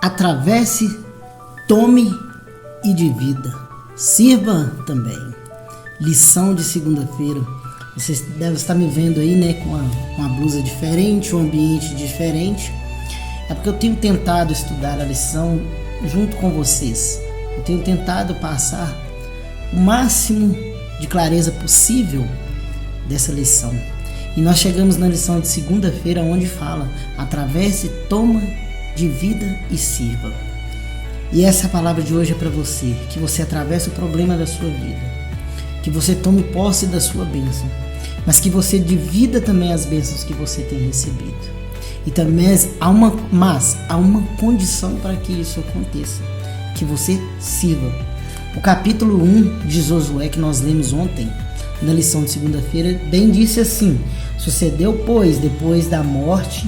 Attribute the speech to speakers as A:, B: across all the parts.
A: Atravesse, tome e divida. Sirva também. Lição de segunda-feira. Você deve estar me vendo aí, né, com uma blusa diferente, um ambiente diferente. É porque eu tenho tentado estudar a lição junto com vocês. Eu tenho tentado passar o máximo de clareza possível dessa lição. E nós chegamos na lição de segunda-feira, onde fala: atravesse, toma, divida e sirva. E essa palavra de hoje é para você, que você atravesse o problema da sua vida, que você tome posse da sua bênção, mas que você divida também as bênçãos que você tem recebido. E também há uma condição para que isso aconteça, que você sirva. O capítulo 1 de Josué, que nós lemos ontem, na lição de segunda-feira, bem disse assim: sucedeu, pois, depois da morte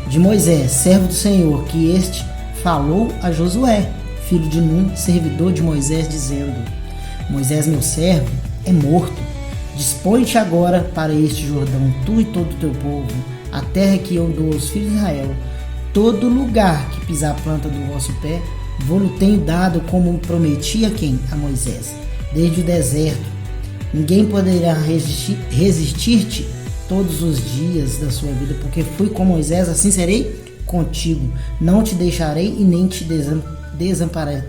A: de Moisés, servo do Senhor, que este falou a Josué, filho de Nun, servidor de Moisés, dizendo: Moisés, meu servo, é morto. Dispõe-te agora para este Jordão, tu e todo o teu povo, a terra que eu dou aos filhos de Israel. Todo lugar que pisar a planta do vosso pé, vou-lo tenho dado, como prometi a quem? A Moisés, desde o deserto. Ninguém poderá resistir-te todos os dias da sua vida, porque fui com Moisés, assim serei contigo. Não te deixarei e nem te desampararei.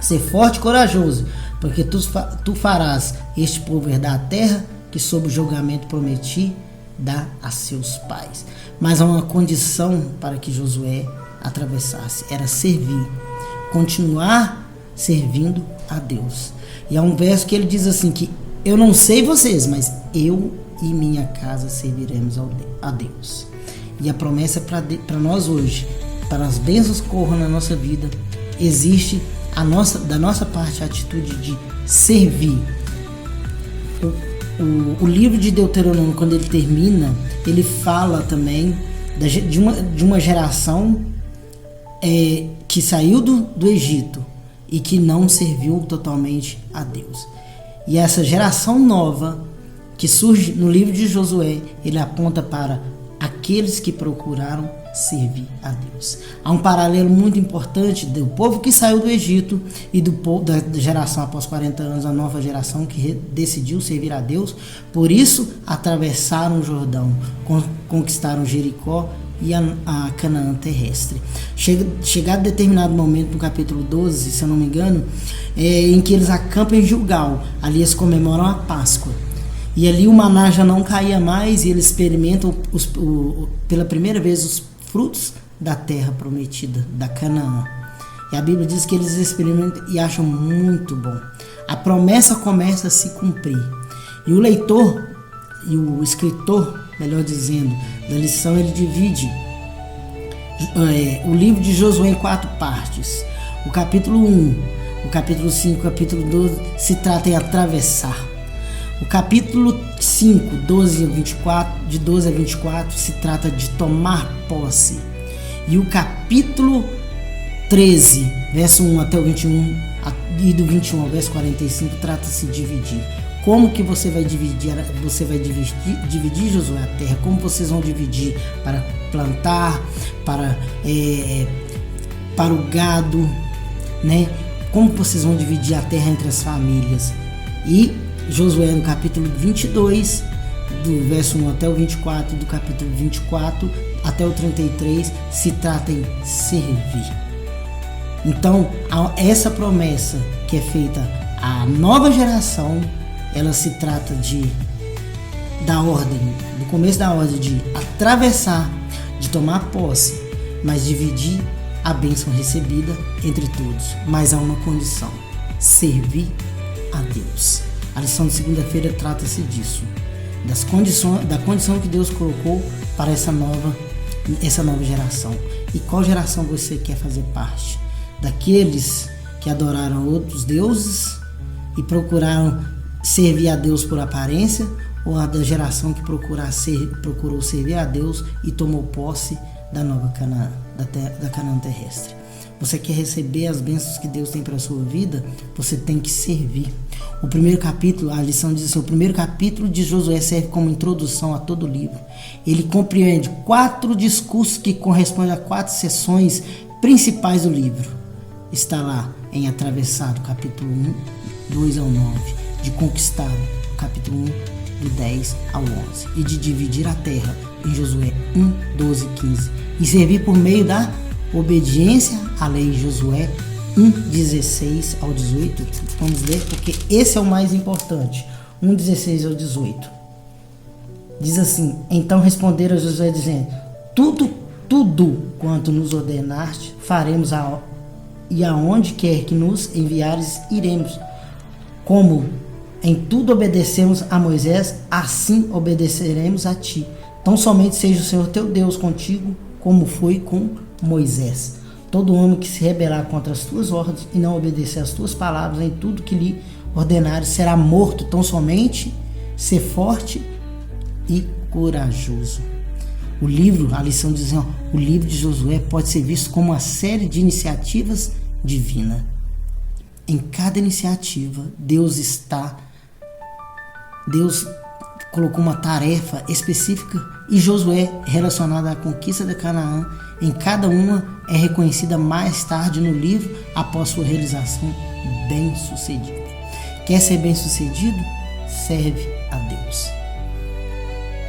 A: Ser forte e corajoso, porque tu farás este povo herdar a terra que sob o julgamento prometi dar a seus pais. Mas há uma condição para que Josué atravessasse: era servir, continuar servindo a Deus. E há um verso que ele diz assim, que eu não sei vocês, mas eu e minha casa serviremos a Deus. E a promessa para nós hoje, para as bênçãos que corram na nossa vida, existe da nossa parte a atitude de servir. O livro de Deuteronômio, quando ele termina, ele fala também de uma geração que saiu do Egito e que não serviu totalmente a Deus. E essa geração nova que surge no livro de Josué, ele aponta para aqueles que procuraram servir a Deus. Há um paralelo muito importante do povo que saiu do Egito e do povo da geração após 40 anos, a nova geração que decidiu servir a Deus. Por isso atravessaram o Jordão, conquistaram Jericó e a Canaã terrestre. Chegado determinado momento no capítulo 12, se eu não me engano, em que eles acampam em Gilgal. Ali eles comemoram a Páscoa. E ali o maná já não caía mais e eles experimentam pela primeira vez os frutos da terra prometida, da Canaã. E a Bíblia diz que eles experimentam e acham muito bom. A promessa começa a se cumprir. E o leitor, e o escritor, melhor dizendo, da lição, ele divide o livro de Josué em 4 partes. O capítulo 1, o capítulo 5, o capítulo 12 se trata em atravessar. O capítulo 5, 12 a 24, de 12 a 24, se trata de tomar posse. E o capítulo 13, verso 1 até o 21, e do 21 ao verso 45, trata-se de dividir. Como que você vai dividir? Você vai dividir, Josué, a terra. Como vocês vão dividir? Para plantar, para o gado, né? Como vocês vão dividir a terra entre as famílias? E Josué, no capítulo 22, do verso 1 até o 24, do capítulo 24 até o 33, se trata em servir. Então, essa promessa que é feita à nova geração, ela se trata do começo da ordem de atravessar, de tomar posse, mas dividir a bênção recebida entre todos. Mas há uma condição: servir a Deus. A lição de segunda-feira trata-se disso, da condição que Deus colocou para essa nova geração. E qual geração você quer fazer parte? Daqueles que adoraram outros deuses e procuraram servir a Deus por aparência, ou a da geração que procurou servir a Deus e tomou posse da nova Canaã, da Canaã terrestre? Você quer receber as bênçãos que Deus tem para a sua vida? Você tem que servir. O primeiro capítulo, a lição diz assim, o primeiro capítulo de Josué serve como introdução a todo o livro. Ele compreende 4 discursos que correspondem a 4 sessões principais do livro. Está lá em Atravessado, capítulo 1, 2 ao 9, de Conquistado, capítulo 1, do 10 ao 11, e de dividir a terra, em Josué 1, 12 e 15, e servir por meio da obediência à lei, Josué 1, 16 ao 18. Vamos ler, porque esse é o mais importante. 1, 16 ao 18. Diz assim: então responderam a Josué dizendo: tudo quanto nos ordenaste faremos, e aonde quer que nos enviares iremos. Como em tudo obedecemos a Moisés, assim obedeceremos a ti. Tão somente seja o Senhor teu Deus contigo, como foi com Moisés. Todo homem que se rebelar contra as tuas ordens e não obedecer às tuas palavras em tudo que lhe ordenares será morto. Tão somente ser forte e corajoso. O livro, a lição diz assim, o livro de Josué pode ser visto como uma série de iniciativas divinas. Em cada iniciativa, Deus colocou uma tarefa específica e Josué, relacionada à conquista de Canaã, em cada uma é reconhecida mais tarde no livro após sua realização bem-sucedida. Quer ser bem-sucedido? Serve a Deus.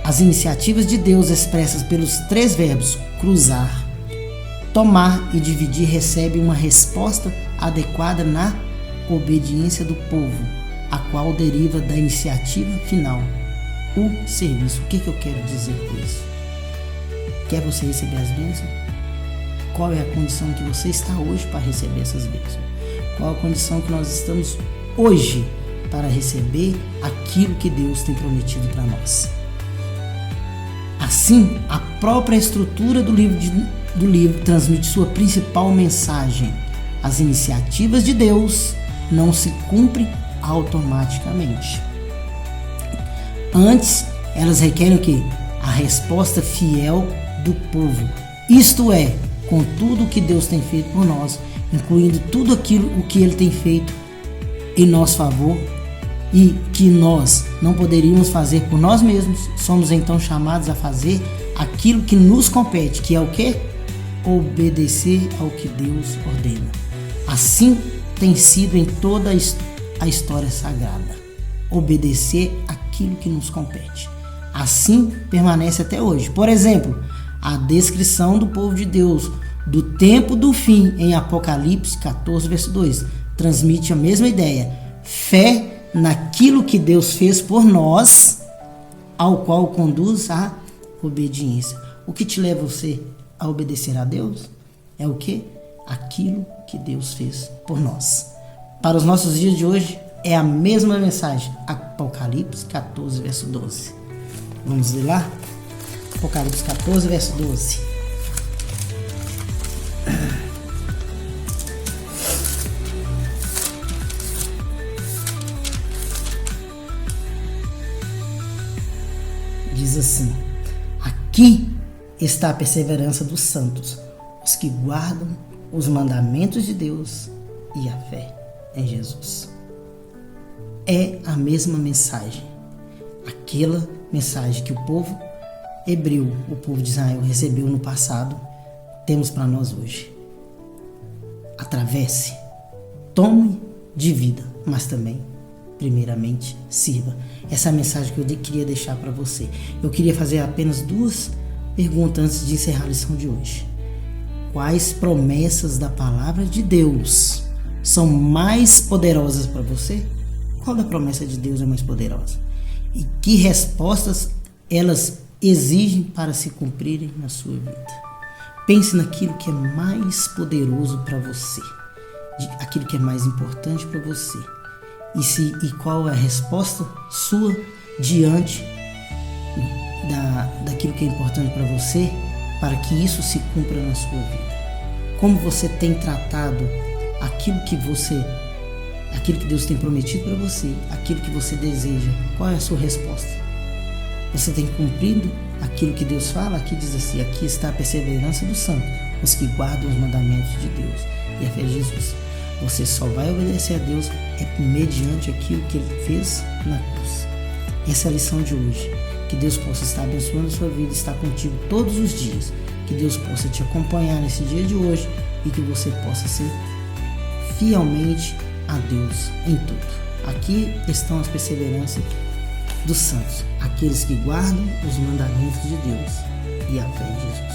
A: As iniciativas de Deus expressas pelos 3 verbos cruzar, tomar e dividir recebem uma resposta adequada na obediência do povo, a qual deriva da iniciativa final, o serviço. O que eu quero dizer com isso? Quer você receber as bênçãos? Qual é a condição que você está hoje para receber essas bênçãos? Qual a condição que nós estamos hoje para receber aquilo que Deus tem prometido para nós? Assim, a própria estrutura do livro transmite sua principal mensagem. As iniciativas de Deus não se cumprem automaticamente. Antes, elas requerem o quê? A resposta fiel do povo. Isto é, com tudo o que Deus tem feito por nós, incluindo tudo aquilo o que Ele tem feito em nosso favor e que nós não poderíamos fazer por nós mesmos, somos então chamados a fazer aquilo que nos compete, que é o quê? Obedecer ao que Deus ordena. Assim tem sido em toda a história sagrada. Obedecer aquilo que nos compete. Assim permanece até hoje. Por exemplo, a descrição do povo de Deus do tempo do fim em Apocalipse 14, verso 2 transmite a mesma ideia. Fé naquilo que Deus fez por nós, ao qual conduz a obediência. O que te leva você a obedecer a Deus é o que? Aquilo que Deus fez por nós. Para os nossos dias de hoje, é a mesma mensagem. Apocalipse 14, verso 12. Vamos ler lá? Apocalipse 14, verso 12. Diz assim: aqui está a perseverança dos santos, os que guardam os mandamentos de Deus e a fé em Jesus. É a mesma mensagem, aquela mensagem que o povo hebreu, o povo de Israel recebeu no passado, temos para nós hoje. Atravesse, tome de vida, mas também, primeiramente, sirva. Essa é a mensagem que eu queria deixar para você. Eu queria fazer apenas 2 perguntas antes de encerrar a lição de hoje. Quais promessas da palavra de Deus são mais poderosas para você? Qual da promessa de Deus é mais poderosa? E que respostas elas exigem para se cumprirem na sua vida? Pense naquilo que é mais poderoso para você, aquilo que é mais importante para você. E qual é a resposta sua diante daquilo que é importante para você, para que isso se cumpra na sua vida? Como você tem tratado aquilo que Deus tem prometido para você, aquilo que você deseja? Qual é a sua resposta? Você tem cumprido aquilo que Deus fala? Aqui diz assim: aqui está a perseverança dos santos, os que guardam os mandamentos de Deus. e a fé de Jesus. Você só vai obedecer a Deus mediante aquilo que Ele fez na cruz. Essa é a lição de hoje. Que Deus possa estar abençoando a sua vida, estar contigo todos os dias. Que Deus possa te acompanhar nesse dia de hoje e que você possa ser fielmente a Deus em tudo. Aqui estão as perseveranças dos santos, aqueles que guardam os mandamentos de Deus e a fé em Jesus.